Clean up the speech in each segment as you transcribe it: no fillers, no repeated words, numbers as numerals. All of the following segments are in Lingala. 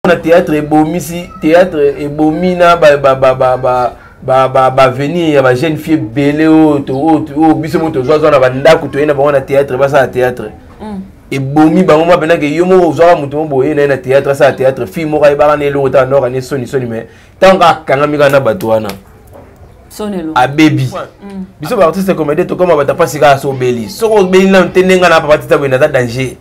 na théâtre ebomisi théâtre ebomina ba venir ya ba jeune fille belé o biso moto zozo na banda ku to yena ba na théâtre ba sa théâtre ebomi bango ma bena ke yomo zozo moto mo boye na théâtre sa théâtre film mo ka ibara ne lo ta no ka ne soni mais tanga kanga mi kana bato wana sonelo a baby biso ba artiste comédie to comme ba ta pas sika so beli so ko beli na tenenga na papa tita bena danger.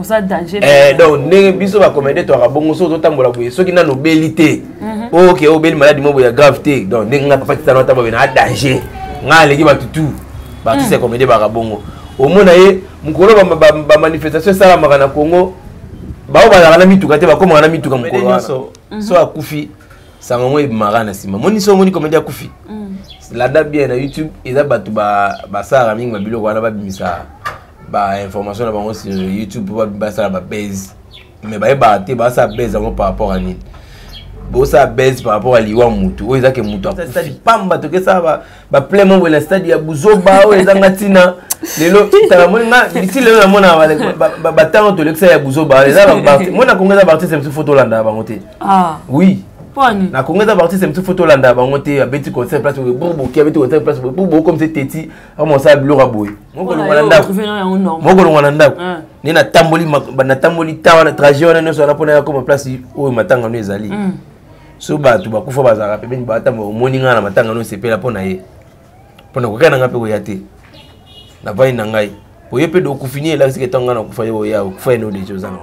Ça danger donc ne biso ba comédie to rabongo so to tambola boye so kina no belité OK o beli maladie mo boya gravité donc nenga papa tita no tambola na danger nga leki ba tutu ba artiste comédie ba rabongo au mona ye mukolo ba manifestation sala makana Congo ba o ba na mituka te ba koma na mituka mukolo so akufi sanga mo marana sima moni so moni comédie akufi la da bien na YouTube eza batu ba sala mingi ba biloko wana ba bimisa ba information na bango sur YouTube ba ça ba base mais ba te ba ça base par rapport à ni bo ça base par rapport à liwa mutu o ezake mutu stade pamba to ke ça ba plein mon le stade ya buzoba o ezanga tina lelo tala mona d'ici lelo na mona ba tango to lexa ya buzoba eza ba mona kongeza ba artiste mtu photo landa bango te oui na kongeza ba artiste mtu photo landa bango te abeti concert place bobo ki abeti concert place bobo comme c'est teti comment ça bilora boy moko ngwana ndako ni na tamboli tawa na trajet wana no so na pona comme place o matanga no ezali so ba tu ba kufa bazara pe ben ba tambo moninga na matanga no sepela pona ye pona ko kana ngape ko yate na vai na ngai po yepe do kufinye la sike tanga na kufa yo ya kufa no de choses na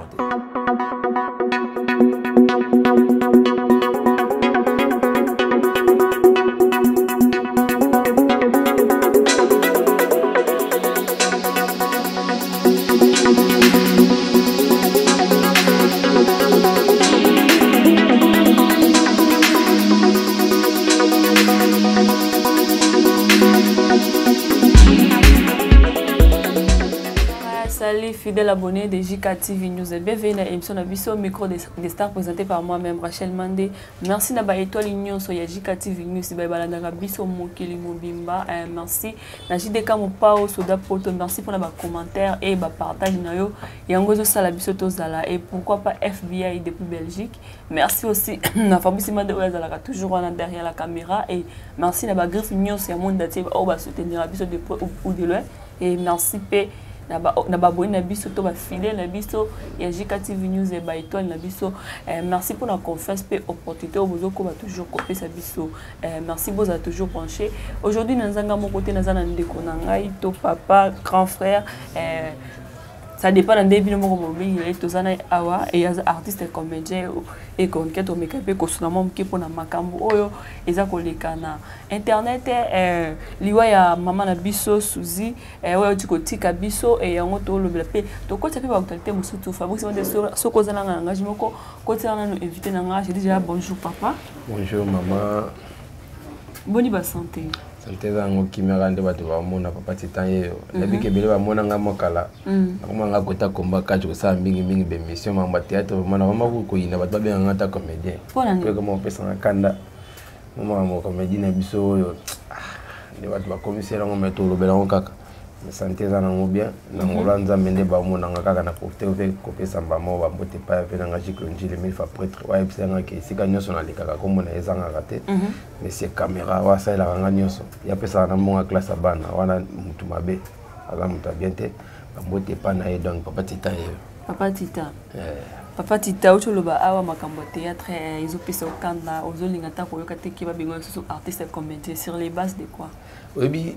fidèle abonné de JKTV News et bienvenue à l'émission au micro des stars présenté par moi-même Rachel Mandé. Merci na étoile union sur JKTV News ba balanda biso mokili mobimba. Merci na JDK mo pao soda poto. Merci pour na commentaire et ba partage na yo yango zo sala biso tozala et pourquoi pas FBI depuis Belgique. Merci aussi na Fabrice Made ozala toujours derrière la caméra et merci na ba griffe news ya monde daté o ba soutenir biso de près ou de loin et merci p na baboni na biso to ba fidèle na biso ya JKTV News et ba étoile na biso merci pour la confiance et opportunité obozo ko ba toujours copier sa biso merci boza toujours branché aujourd'hui nanzanga mon côté nazana ndeko na ngai to papa grand frère ça dépend d'un début de mon mobile et tout ça awa et as artiste comédien et qu'on quête au make-up ko sunamo qui pour na makambo oyo eza koleka na internet liwa ya mama na biso Suzy oyo tiko tika biso et yango to lo pe to ko tsape ba actualité musutu Fabrice Mande so ko zana nga ngajimoko ko tsana no invité na nga j'ai déjà bonjour papa bonjour maman boni ba santé santé zango kimera nde bato ba mona papa titanye na bike bele ba mona nga mokala akoma nga kota komba kacho sa mingi be mission mamba théâtre mona mama ko ina bato ba nga ta comédien ko comme pesa na kanda mama mo comédien na biso yo nde bato ba commissaire ngo meto lo bela kaka santé zango bien na ngolanza mende ba mona nga kaka na profiter ko pesa mbamo ba mbote pa pe nga jiklonji le mille fois prêtre wa epsa nga ke sika nyoso na lekaka ko mona ezanga raté mais c'est caméra wa ça la nga nyoso ya pesa na monga classe bana wana mutu mabe ala mutu bien te ba mbote pa na e donc papa tita papa tita ucholoba awa makambo théâtre ils pisa okanda ozolinga ta ko yokate ki ba bingo so artiste comédien sur les bases de quoi oui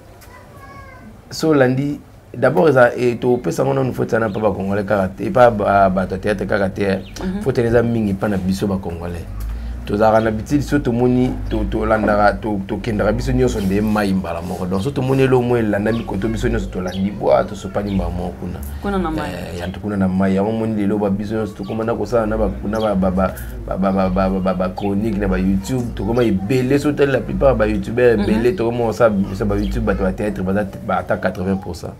so landi d'abord ça et to pesa ngona no fotana pa ba congolais karaté pa ba théâtre karaté foteneza mingi pa na biso ba congolais to za na bitili so to moni to landara to kendara biso nyoso nde mai mbala moko donc so to moni lo mo landa mi ko to biso nyoso to landi boa to so pani mba mo kuna na mai ya to kuna na mai ya mo moni lelo ba biso nyoso to komanda ko sa na ba chronique na ba YouTube to koma ibele so tel la plupart ba youtubeur belé to koma sa ba YouTube ba théâtre ba ata 80%.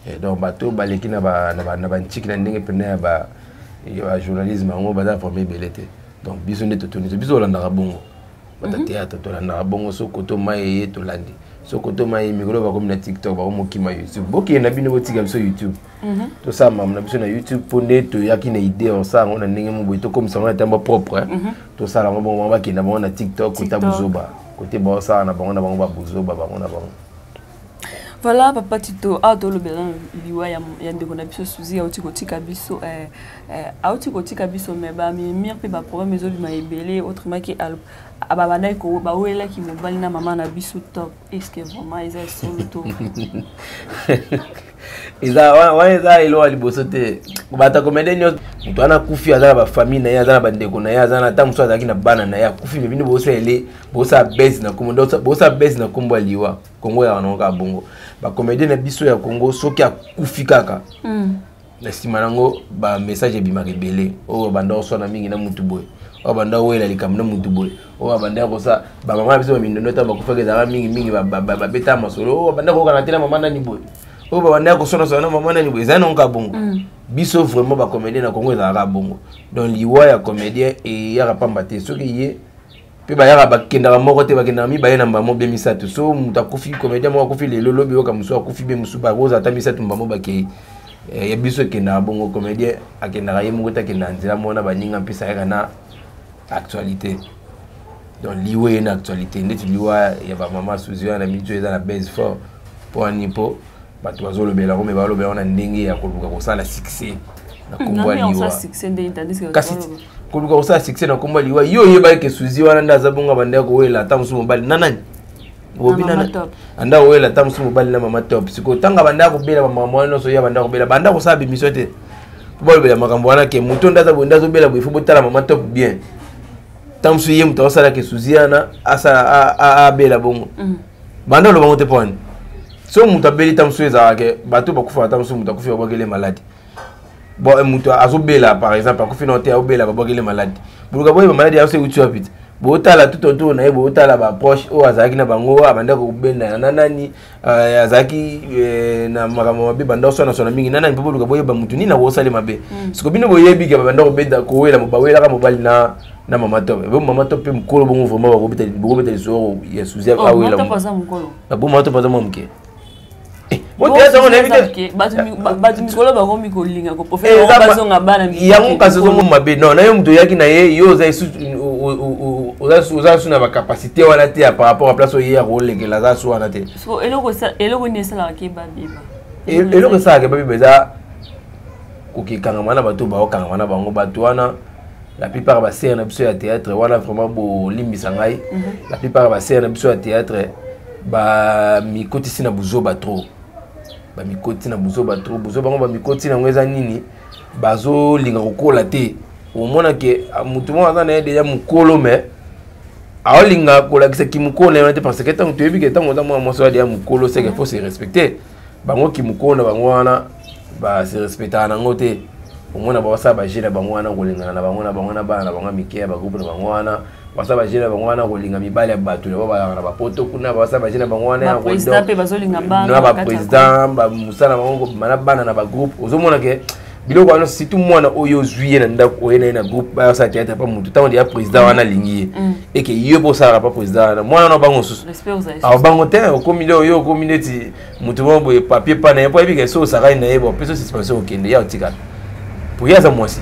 Et donc bato baleki na ba ntiki na ndenge pena ba journalisme ngo ba formé belé te. Donc biso ne totoni biso landa bongo bata théâtre tolanda bongo so koto mai tolandi so koto mai mikolo ba comme na TikTok ba mokima YouTube boki na bino botika biso YouTube to ça mam na biso na YouTube pone to yaki na idée on ça on a ndenge mo boito comme ça on a tamba propre to ça la bon ba ki na bon na TikTok kota buzoba côté ba ça na bango na bango ba buzoba bango na bango. Voilà papa Tito a to le belan liwa ya ndeko na biso suzi auti kotika biso auti kotika biso me ba mi mir pe ba problème ezo bi ma ebele autrement que ababana ko ba wela ki mobali na mama na biso top est-ce que vraiment ils sont solo to Iza ilo alibosote bata komede nyo mtu ana kufi azala ba famille na ya azala ba ndeko na ya azala ta muso azaki na bana na ya kufi mebini bosa ele bosa base na kombo bosa base na kombo aliwa Kongo ya wanoka bongo ba komede na biso ya Kongo soki akufi kaka na sima nango ba message bi makebele o banda osona mingi na mutu boy o banda wela likamna mutu boy o banda ko sa ba mama biso ba mindono ta ba kufaka za mingi ba beta masolo o banda ko kana tena mama nani boy o ba banda ko sona sona mama nani boy zana onka bongo biso vraiment ba comédien na Kongo za bongo donc liwa ya comédien et ya pamba te soki ye pe ba ya ba kenda moko te ba kenda mi ba yena mbamo be misatu so mutakufi comédien mo akufi lelo lobi o kamuso akufi be musu ba roza ta misatu mbamo ba ke ya biso kenda bongo comédien akenda ye moko ta kenda nzela mona ba ninga mpisa ya na actualité donc liwe na actualité ndeti liwa ya ba mama Suzy na mijo eza na base fort pour anipo bato bazolobela ko me balobela na ndenge ya koluka kosala succès na kombo liwa kasi koluka kosala succès na kombo liwa yo yeba ke Suzy wana ndaza bonga banda ko wela ta musu mobali nanani obina anda wela ta musu mobali na mama top siko tanga banda ko bela mama wana so ya banda ko bela banda ko sabi misote bolobela makambo wana ke muto ndaza bonda zo bela boifo botala mama top bien tamsu yem to sala ke Suzy ana asa bela bongo banda lo bango te poni so muta beli tamsu eza ke bato bakufa tamsu muta kufi obagele malade bon muta azobela par exemple akufi no te obela babagele malade buluka boye malade ya se utu apit botala tout autour na ye botala ba proche o azaki na bango abanda ko benda nanani azaki na makambo mabe banda so na sona mingi nanani buluka boye ba mutu ni na wosale mabe siko bino boyebi ke banda ko benda ko wela mobawela ka mobali na mama top bo mama top pe mkolo bongo vraiment ba ko beta so ya Suzy awela mama top paza mkolo bo mama top paza momke batu mikolo ba komi kolinga ko professeur bazo ngabana yango kaso zo mabe non na yo mtu yaki na ye yo za suna ba capacité wana te par rapport à place o hier o lekela za so wana te so eloko ne sala ke ba biba eloko sa ke ba biba za kokikanga mana bato ba okanga mana bango bato wana la plupart ba série na biso ya théâtre wana vraiment bo limbisa ngai la plupart ba série na biso ya théâtre ba mikotisi na buzoba trop ba mikoti na buzoba trop buzoba ngo ba mikoti na ngweza nini bazo linga kokola te o mona ke mutu mo azana ye déjà mukolo mais a linga kola kisa ki mukolo na te parce que tant tu ebi que tant mo mo so dia mukolo c'est qu'il faut se respecter bango ki mukolo bango wana ba se respecter na ngote o mona ba wasa ba jina bango wana kolinga na bango na bango na bana bango mikia ba groupe na bango wana wasa ba jina bango wana kolinga mibale ya bato ba na ba poto kuna ba wasa ba jina bango wana ya ko président pe bazolinga bana na ba président ba musana bango mana bana na ba groupe ozomona ke biloko wana si tout mwana oyo zuye na ndako oyena na groupe ba sa théâtre pa mutu tant dia président wana lingi et que yo bo sa pa président na mwana na bango susu a bango te o komile oyo komileti mutu mo boye papier pa na po ebi ke so sa na yebo peso suspension okende ya otika pour ya za mwasi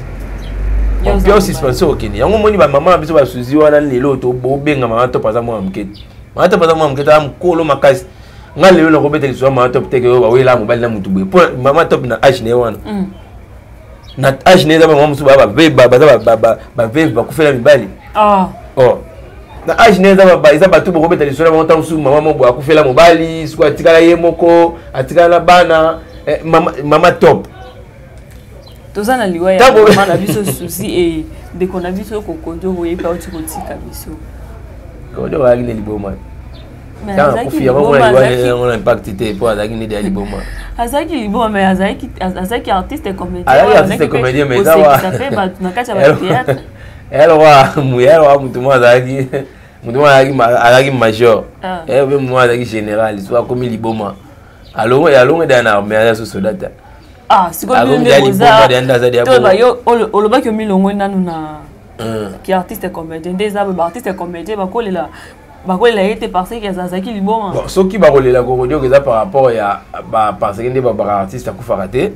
Pio suspension okende yango moni ba mama biso ba Suzy wana lelo to bo benga mama to paza mwa mkete mama to paza mwa mkete am kolo makasi nga lelo na kobeta liswa mama to teke yo ba wela mobali na mutu boye po mama top na age ne wana na age ne za mama musu ba veve ba kufela mibali na age ne za ba iza batu bo kobeta liswa mama to musu mama mo bo akufela mobali siko atikala ye moko atikala bana mama top tozana liwa ya mama na biso Suzy et de qu'on a biso ko konjo voye pa oti ko tika biso ko do wali ne liboma ta ko fiya mo na impact te po azaki ne de liboma azaki liboma mais azaki artiste comédien mais ça fait ba na kacha ba théâtre wa mutumo azaki major be mo azaki général soit comme liboma alongo dana mais aza sodata siko bino boza to ba yo olobaki milongo nanu qui artiste comédien des artistes comédien bakolela été parce que Zazaki liboma bon ceux qui bakolela kokodio que ça par rapport ya parce que ndé ba artiste akufaka te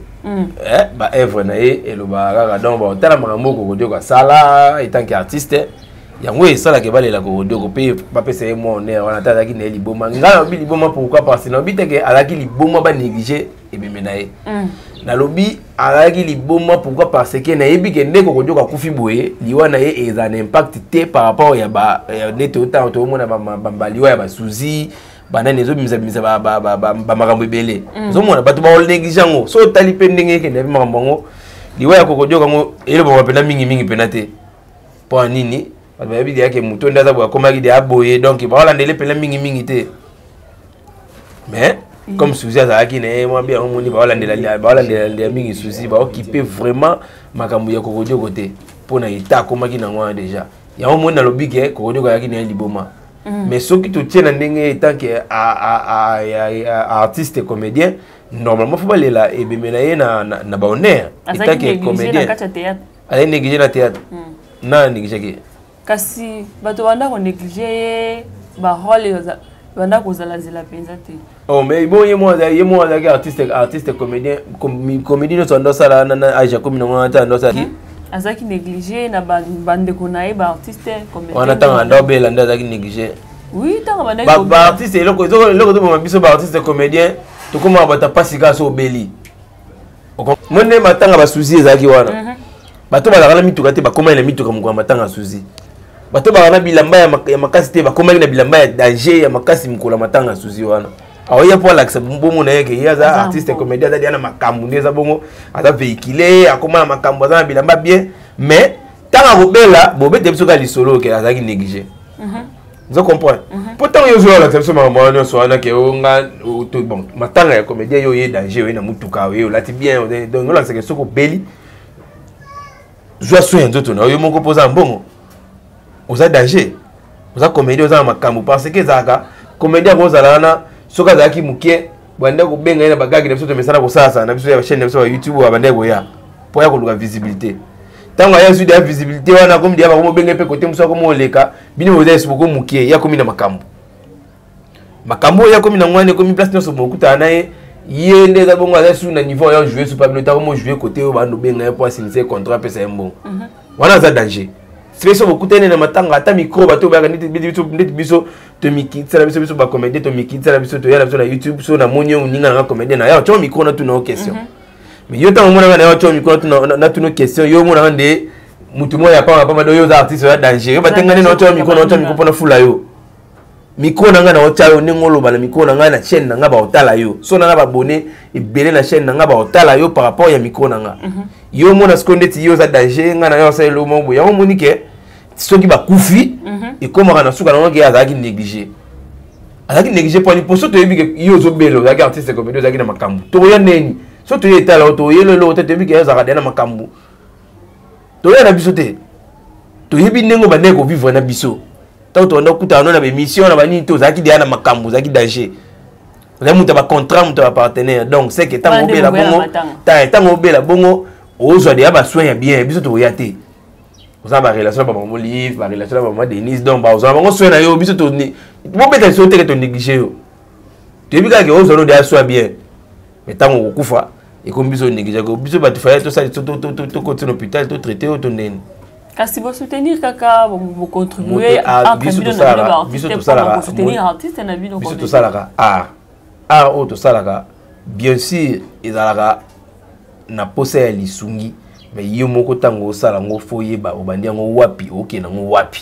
ba œuvre na et le ba donc ba tala makambo kokodio ka sala étant qu'artiste yango esala ke balela kokodio ko pe ba pese mo ne wana tata ki ne liboma ngala bi liboma pourquoi parce que no bi te ke alaki liboma ba négliger et bemena ye na lobi alaki liboma pourquoi parce que na yebi ke ndeko kodio ka kufi boye liwa na ye eza un impact te par rapport ya ba nete autant to mona ba liwa ya ba suzi bana nezo bimisa ba makambo ebele zo mona bato ba négliger ngo so tali pe ndenge ke na makambo ngo liwa ya kokodio kango ele ba pena mingi penate po nini ba yebi ke muto ndaza bo komaki de aboye donc ba olandele pena mingi te mais comme souci azalaki na moi bien omoni baolandela mingi souci baokipe vraiment makambo ya kokodio kote mpona eta akomaki nango wana déjà yango omoni nalobi ke kokodio ayaki na ye liboma mais soki totie na ndenge etant ke artiste comédien normalement fo balela ebeme na ye na bahonneur etant ke comédien azali néglige na théâtre na négligeke kasi bato banda konéglige ye barole banda kozalazela mpenza te. Oh mais bon ye moi artiste comédien no sondo sala na aja comme na ngata ndo sala ki azaki négligé na bande ko na ba artiste comédien on attend ndo bela ndo azaki négligé oui tant bande ba artiste eloko to ba biso ba artiste comédien to koma bata pasika so beli monde matanga ba souci ezaki wana bato balakala mituka te bakoma na mituka mukwa matanga souci bato bakana bilamba ya makasi te bakoma na bilamba ya danger ya makasi mukula matanga souci wana aoya po la bongo na yeke yaza artiste comédien za diana makambu ndeza bongo aza véhiculer akoma na makambu za bilamba bien mais tanga kobela bobete biso ka lisolo ke azaki négliger vous comprenez pourtant yo zo la biso makambu na so wana ke onga to bon matanga ya comédien yo ye danger yo na mutuka yo lati bien donc on la se que soko beli joie soin nzoto na yo moko poza mbongo oza danger oza comédien oza makambu parce que zaka comédien ko zalana soka zaki mukie bande ko benga ina bagagi na biso to mesana ko sasa na biso ya chaîne na biso ya YouTube wa bande ko ya po ya ko luka visibilité tango ya su de visibilité wana comme dia ba ko benga pe côté muso ko mo leka bini mo zesi ko mukie ya komi na makambo ya komi na ngwane komi place no so mokuta na ye nde za bongo za su na niveau ya jouer super bien ta ko mo jouer côté o ba no benga ya po signer contrat pe sa mbon wana za danger Feso bokutene na matanga ata micro bato ba niti biso to mikitsa na biso ba comédien to mikitsa na biso to ya biso na YouTube so na monyo uninga na comédien na ya cho micro na tu na question mais yo ta mona na ya cho micro na tu na question yo mona nde mutu moya pa do yo za artiste ya danger ba tengane na cho micro pona fula yo micro na nga na ocha yo ningolo ba na micro na nga na chaîne na nga ba otala yo so na nga ba abonné ebele na chaîne na nga ba otala yo par rapport ya micro na nga yo mona skondeti yo za danger nga na yo sa lo mo ya monike soki ba kufi et comme on suka na ngaki azaki négligé pour les poso to yebi ke yo zo belo ya artiste ko bedo zaki na makambu to ya neni so to yeta la to yelo lo to yebi ke azaka na makambu to ya na biso te to yebi nengo ba neko vivre na biso to ndo kuta na be mission na bani to zaki dia na makambu zaki danger le muta ba contrat muta ba partenaire donc c'est que tango bela bongo tango bela bongo ozo dia ba soin bien biso to yate vous avez une relation avec mon livre, une relation avec Denise, donc vous avez un soin à vous, biso to ni. Vous mettez sur terre to négliger yo. Tu es bien que vous allez dire soit bien. Mais tant on kufa et comme biso négliger ko biso ba tu faire tout ça to continuer l'hôpital to traiter to nen. Kasi vous soutenir kaka vous contribuer à biso to soutenir artiste na vie donc biso to salaka o to salaka bien sûr ezalaka na posa ya lisungi. Mais yo moko tango sala ngo foye ba obandi ngo wapi oke na ngo wapi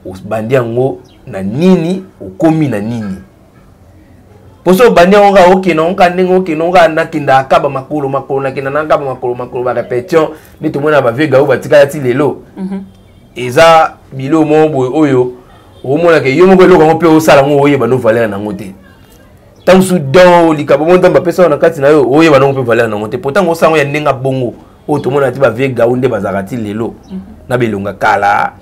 obandi ngo na nini okomi na nini poso obandi ngo ga oke na ngo ndengo oke no ga nakinda akaba makolo na kinda nanga makolo ba répétition ni to mona ba vega o batika ya ti lelo eza bilo mo boy oyo o mona ke yo moko eloko ngo pe o sala ngo oye ba no valeur na ngote tant soudan likabo monta ba pesa na kati na yo oye ba no pe valeur na ngote pourtant ngo sango ya ndenga bongo o to mona ti ba vega onde bazakati lelo na belonga kala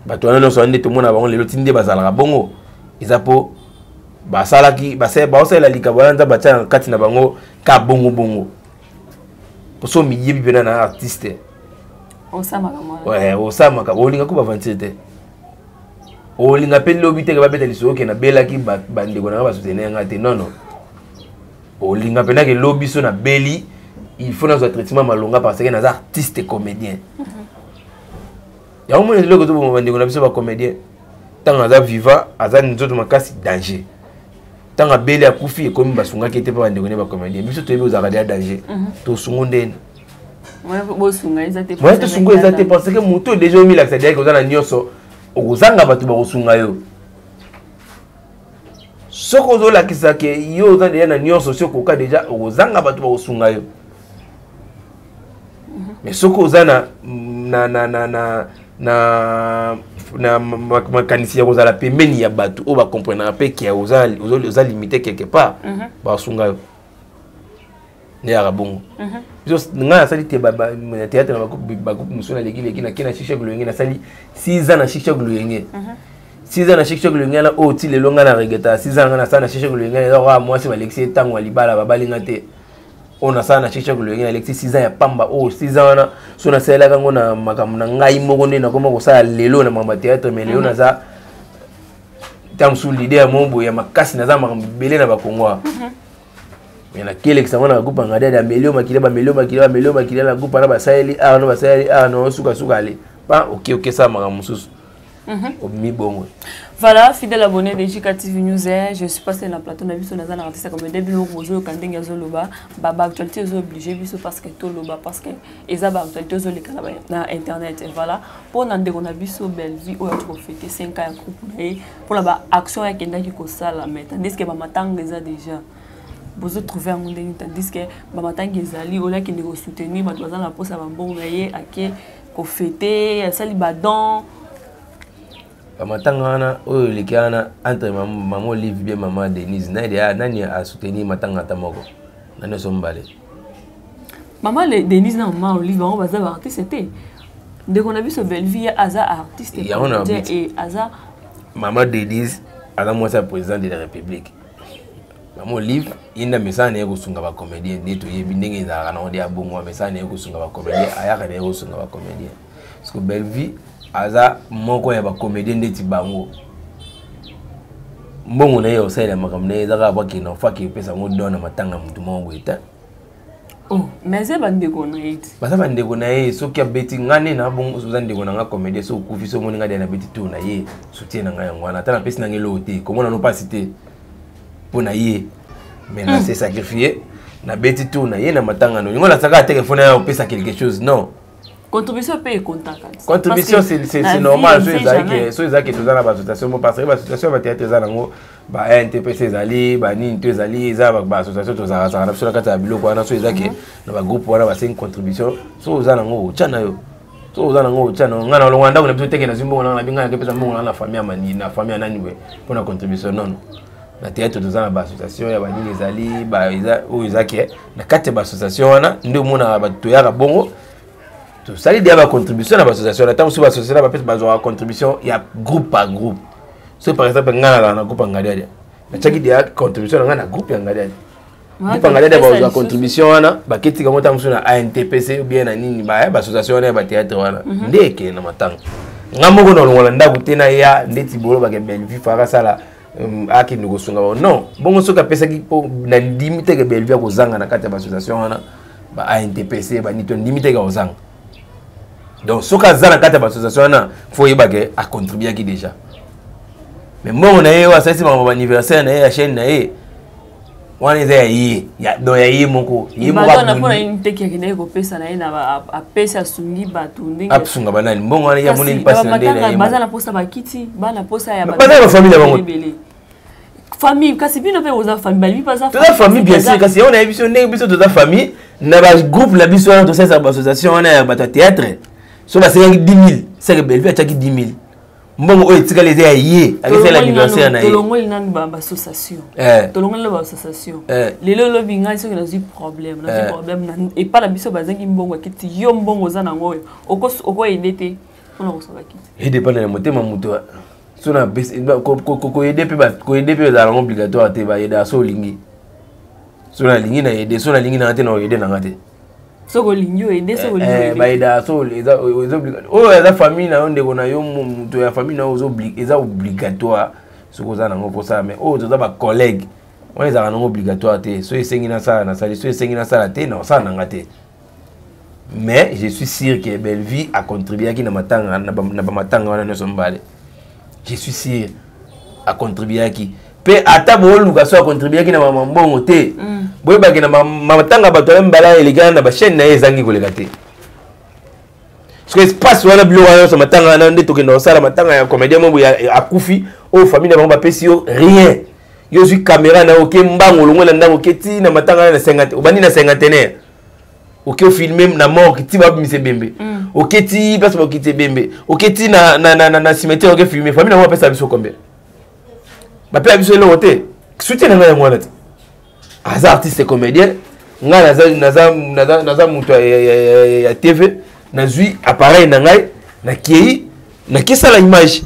bato wana so ande to mona bango lelo tinde bazalaka bongo izapo basalaki basala likabo nza batia kati na bango ka bongo poso miyebi pena na artiste Ouais, osamaka olinga ko ba 27. Olinga pe lobi te ba beta liso ke na belaki bande ko na ba soutenir ngate non non. Olinga pe na ke lobi so na beli, il faut dans un traitement malonga parce que na artiste et comédien. Ya omo le ko to bo bande ko na biso ba comédien. Tant aza vivant, aza nzoto makasi danger. Tant a beli akufi e komi basunga ke te pa bande ko ne ba comédien. Biso to yebe ozaka dia danger. To sungonde. Ouais, bosunga ezate. Ouais, to sungo ezate parce que moto déjà mis la c'est-à-dire que ozana nyoso. Ozanga batu ba kosunga yo. Soko zo la kisake yo ozana déjà na nyoso soko ka déjà ozanga batu ba kosunga yo. Mais soko ozana na makanisi ya kozala pembeni ya batu o ba comprendre pe que oza limité quelque part ba kosunga yo. Ne ya bongo. Nga sali te théâtre na bakup musona leki na kena shisha gulenge na sali 6 ans na shisha gulenge 6 ans na shisha gulenge na oti le longa na regeta 6 ans na sana shisha gulenge na moi c'est Alexis tango libala babalinga te on a sana shisha gulenge na Alexis 6 ans ya pamba 6 ans na so na sala kango na makamu na ngai moko ne na koma ko sala lelo na mamba théâtre mais lelo na za tamsu l'idée ya mombo ya makasi na za makambele na bakongwa. Il y a qui qui s'en va groupe en regardant melio makila la groupe na basaeli no basaeli no suka ali pas ok ça mara mususu mi bongo. Voilà, fidèle abonné de JKTV News, je suis passé dans le plateau na biso na za na artiste comme début lo bozo kandenge zoloba baba actualité zo obligé biso parce que to loba parce que ezaba actualité zo lekala na internet et voilà pour na ndeko na biso belle vie o to fêter 5 ans ya groupe pour la action ya kenda ki ko sala mais tandis que ba matanga eza déjà vous trouvez un monde tandis que bamatangi ezali ola qui ne soutenir ba toza na posa ba mbongo ye ake ko fêter sali badon bamatanga wana oyo lekana entre maman Olive bien maman Denise nani a soutenir matanga tamoko nani sombale maman Denise na maman Olive on va za artiste c'était dès qu'on a vu ce belle vie aza artiste et aza maman Denise ala moi sa président de la République. Maman Olive, il n'a message n'est pas sunga ba comédien, neto yebi ndenge za na odi abongo message n'est pas sunga ba comédien, ayaka n'est pas sunga ba comédien. Parce que belle vie aza moko ya ba comédien ndeti bango. Mbongo na yo sala makamna ezaka ba kina faki pesa ngo dona matanga mutu mongo eta. Oh, mais c'est bande ko na it. Basa bande ko na ye so kia beti ngane na bongo so zande ko na comédien so kufi so moninga de na beti to na ye soutien na nga ngwana ta na pesi na ngelo te comment na no pas citer pour na ye mais na c'est sacrifié na beti to na ye na matanga no ngola saka téléphone ya pesa quelque chose non contribution paye contact contribution c'est normal so ezaki to za na ba association parce que ba association ba théâtre za nango ba NTPC zali ba nini to zali za ba association to za na biso kata biloko wana so ezaki na ba groupe wana ba 5 contribution so za nango chana yo so za nango chana ngana lo wanda ko na biso teke na zimbo na binga ke pesa mbongo na famille mani na famille nani we pour na contribution non na théâtre to za na ba association ya ba nini zali ba o ezaki na kate ba association wana ndio mona ba to ya bongo to sali dia ba contribution na ba association na tamu so ba association ba pesa ba zo contribution ya groupe par groupe. So par exemple ngana na groupe ngadiade na chaki dia contribution ngana groupe ngadiade groupe ngadiade ba za contribution wana ba keti ka mota musuna ANTPC ou bien na nini ba association na ba théâtre wana ndeke na matanga ngamoko no ngola ndaku tena ya ndeti bolo ba ke belle vie fara sala aki ndiko sunga ba non bongo soka pesa ki po na limite ke belle vie ko zanga na kati ba association wana ba ANTPC ba nito limite ka ozanga donc soka zana kati ba association wana faut yeba ke a contribuer ki déjà. Mais moi on a eu ça c'est mon anniversaire na ya chaîne na ye wana eza ya do ya yi moko yi moko ba na pona une teki ya ko pesa na ye na a pesa sungi batu ndenge absunga banani mbongo wana ya moni pesa ndenge na ye baza na posa ba kiti ba na posa ya ba na famille bango famille kasi bino pe oza famille bali pas ça famille bien sûr kasi on a eu biso ndenge biso to za famille na ba groupe la biso wana to ça ba association wana ya ba théâtre so ba 10,000 c'est que belle vie a 10,000 mbongo oyo etikala eza ya ye akesala l'anniversaire na ye tolongoli nani ba association tolongoli ba association lelo lobi ngai soki nazwi problème et pas la biso bazangi mbongo akiti yo mbongo za nango oyo oko aide te mpona kosoba kiti edépendre na motema moto so na koyede mpe ezala nango obligatoire te bayeda so olingi so nalingi na yede so nalingi nanga te na oyede nanga te soko linyo ende soko linyo baida so les obligatoire oh la famille na onde kona yo muto ya famille na obligatoire soko za nango pour ça mais oh toza ba collègue on les a nango obligatoire te so esengi na sala na sali so esengi na sala te na sala nanga te mais je suis sûr que Belle Vie a contribué à qui na matanga na ba matanga wana no sombale je suis sûr a contribué à qui pe ata bo luka so a contribué à qui na mama mbongo te boye ba na matanga ba to mbala elegana na ba chaîne na ezangi koleka te parce que espace wana bilo wana so matanga na ndeto ke na sala matanga ya comédien mo ya akufi o famille na ba pesi yo rien yo suis caméra na oké mbango longo na ndango keti na matanga na 50 obani na 50 oké filmer na mort ti ba mise bembe oké ti place ba kiti bembe oké ti na cimetière oké filmer famille na mo pesa biso combien ba pe biso le hotel soutien na ngana ngwana aza artiste comédien ngana naza muto ya TV na zui appareil na ngai na kei na kesa la image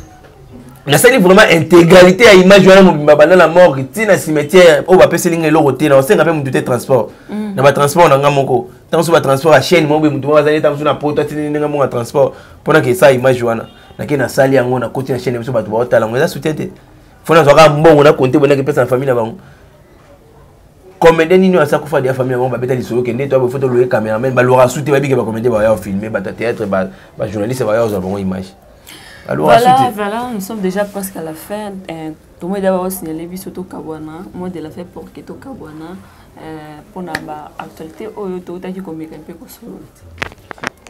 na sali vraiment intégralité à image wana mobimba bana la mort ti na cimetière o ba pesa linga lo hotel na senga pe mutu te transport na ba transport na ngamoko tant so ba transport à chaîne mo be mutu wa zali tant so na poto ti ninga mo transport pona ke sa image wana na ke na sali yango na koti na chaîne biso ba to ba otala ngo za soutien te fona zoka mbongo na compter bona ke pesa na famille na bango comédien nini asa kufa dia famille bango ba beta lisolo ke ndeto ba photo louer cameraman ba lora souté ba bike ba comédien ba ya filmer ba théâtre ba journaliste ba ya zo bango image. Voilà, nous sommes déjà presque à la fin. Tout le monde a signalé Bisoto Kabwana, moi de la fait pour Keto Kabwana, pour la actualité, au total qui communique un peu comme ça.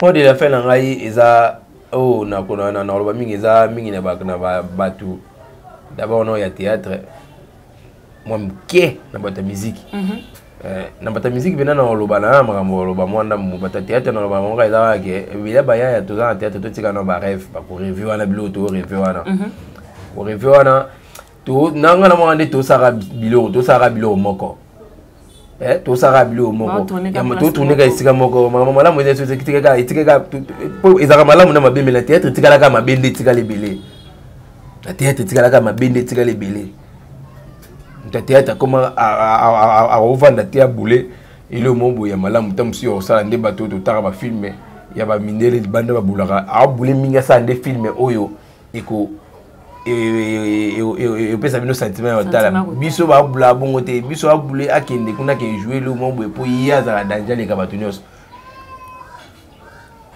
Moi de la fin, on a eu oh na roba mingi eza mingi na batu. D'abord on a eu théâtre. Moi mké na bata musique. Na bata musique bena na loba na makambo loba mwanda mu bata théâtre na loba monga eza ke bila baya ya toza théâtre to tika na ba rêve ba ko rêver wana bilo to rêver wana ko rêver wana to nanga na mwande to sara bilo moko to sara bilo moko ya moto tourner ka isika moko mama la moze so tika po ezaka malamu na mabembe la théâtre tika la ka mabende tika lebele la théâtre tika la ka mabende tika lebele ta théâtre comment à revendre tia boulé et le mot ya malamu tam si o sala nde bato to tara ba filmer ya ba minere bande ba bulaka a boulé minga sa nde filmer oyo eko e pesa bino sentiment ya tala biso ba bula bongo te biso ba boulé akende kuna ke jouer le mot pour ya za danger les kabatunios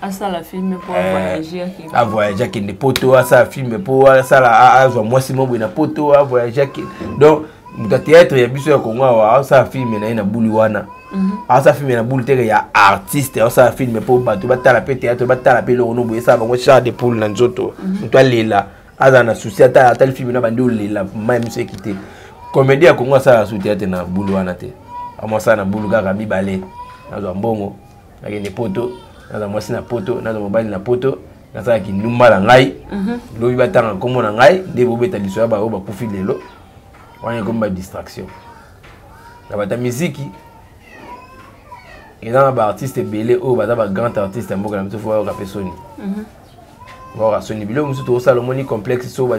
à ça la film pour voyager à voyager qui ne poto à ça film pour ça la à moi si mon na poto à voyager donc muta théâtre ya biso ya Congo wa ça film na ina buli wana ça film na buli te ya artiste ça film pour bato batala pe théâtre batala pe lo no boye ça bango char de poule na nzoto muto lela aza na souci ata tel film na bandi lela même se quitter comédie ya Congo ça sous théâtre na buli wana te amo ça na bulu kaka mibale na zo mbongo na kende poto na mwasi na poto na mobali na poto na ça ki numba la ngai lobi batanga komo na ngai nde bo beta liso ya ba o ba kufi lelo on est comme une distraction. La bata musique, il y a un artiste belé ou un grand artiste en Boga, il faut rappeler Sony. Voilà, Sony Bilo, nous sommes au salon complexe, so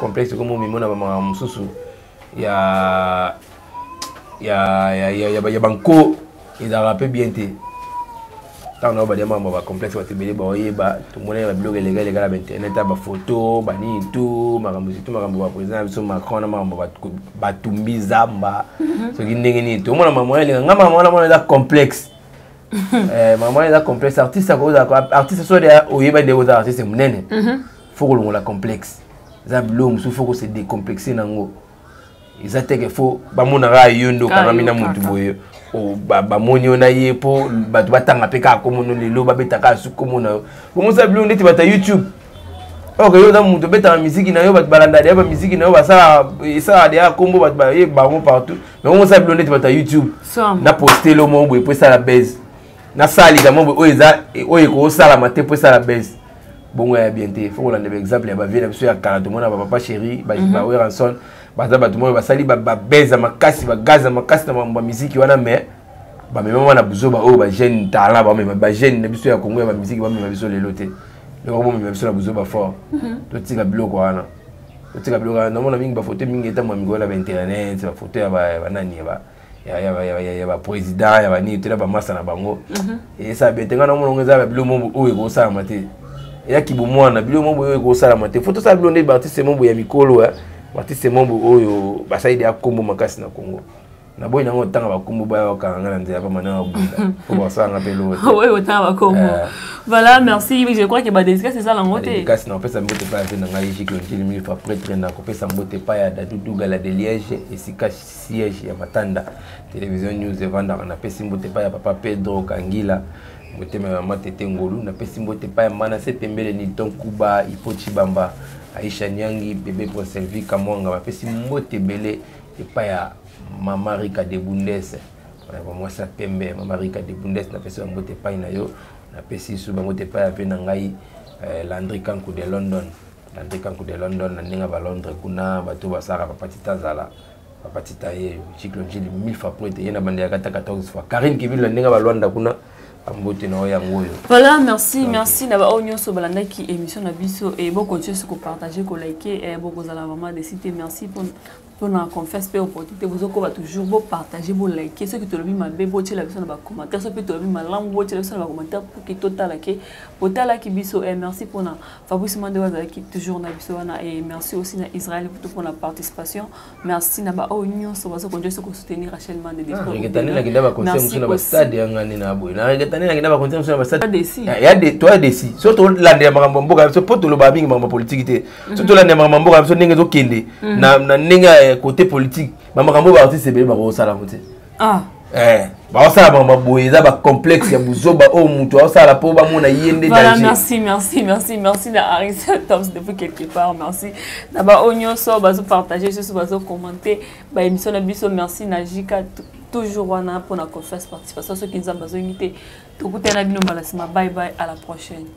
complexe comme on mimona ba mususu. Il y a banco, il a rappelé bien té. Tant on va dire ba complexe ba tebele ba oyeba, tout le monde va blog légal à internet ba photo, ba ni tout, makambo ba président biso Macron na makambo ba tumbi zamba. So ki ndenge ni tout le monde maman ele ngama maman na complexe. Maman est complexe artiste artiste so de oyeba de aux artistes munene. Faut que la complexe. Ça blom so faut que se décomplexer nango. Ils que faut ba mona ra yondo kana mina mutu boyo. O ba moni ona ye po ba batanga peka ko mono lelo ba betaka su ko mono ko mo sa blon ndeti bata YouTube o ko yo da mutu beta musique na yo ba balanda de ba musique na yo ba ça de a combo ba ye ba mo partout mais mo sa blon ndeti bata YouTube na poster lo mo bo po ça la baise na sali da mo o eza o e ko sala mate po ça la baise bon ya bien te faut la exemple ya ba vie na biso ya kala to mona ba papa chéri ba we ranson baza bato mo basali ba beza makasi ba gaza makasi na ba musique wana mais ba mema na buzo ba o ba jeune tala ba mema ba jeune na biso ya Congo ba musique ba mema biso lelo te le ko mema biso na buzo ba fort to tika biloko wana to tika biloko na mona mingi ba photo mingi eta mo mingi wala ba internet ba photo ya ba nani ba ya ba président ya ba ni tena ba masa na bango et ça betenga na monongo za ba bilo mombo oyo ko sala mate ya kibumwana bilo mombo oyo ko sala mate photo ça bilo ne artiste mombo ya mikolo artiste mombo oyo ba saidi ya kombo makasi na Congo na boy nango tanga ba kombo ba ka ngana nzela ba mana bunda faut voir ça ngapé l'autre oui autant ba kombo voilà merci je crois que ba dédicace c'est ça la moté dédicace na pesa mbote pa na ngai jiki lonjili mille fois prêtre na ko pesa mbote pa ya Dadou Gala de Liège et sika siège ya Matanda télévision news evanda na pesa mbote pa ya papa Pedro Kangila mbote mama tete ngolu na pesa mbote pa ya mana se pembele ni ton kuba ipochi bamba Aisha Nyangi bébé pour Sylvie Kamwanga ba pesa mbote belé et pa ya Mama Rika de Bundes moi ça pembe Mama Rika de Bundes na pesa mbote pa na yo na pesi su bango te pa pe na ngai Landry Kankou de London na ninga ba Londres kuna bato basara papa titazala papa titaye cyclo jili 1000 fois pour te yena bande ya 14 fois Karine Kivile ninga ba Londres kuna ambote na ya ngoyo. Voilà, merci na ba onyo so balanda ki émission na biso et bon continuer ce que partager ko liker et bon vous allez vraiment décider merci pour la confiance et opportunité vous va toujours beau partager beau liker ceux qui te le mis ma beau tu la personne dans commentaire ceux qui te le mis ma langue beau tu la personne dans commentaire pour que total qui potala ki biso et merci pour na Fabrice Mandewa qui toujours na biso na et merci aussi na Israël pour la participation merci na ba onyo so va continuer ce que soutenir Rachel Mandé des regetani na kidaba conseil na ba stade yangani na boy na regetani na kidaba conseil na ba stade ya de toi desi surtout lande makambo mboka so poto lo ba mingi makambo politique te surtout lande makambo mboka so ndenge zo kende na ninga côté politique makambo ba artiste be ba ko sala côté ba sala makambo boye za ba complexe ya buzoba o mutu wa sala po ba mona yende danger. Voilà, merci na Arisa Toms depuis quelque part merci na ba onyo so ba zo partager so ba zo commenter ba émission na biso merci na Jika toujours wana pour la confiance participation ceux qui nous ont besoin d'inviter tout coup na bino balasima bye bye à la prochaine.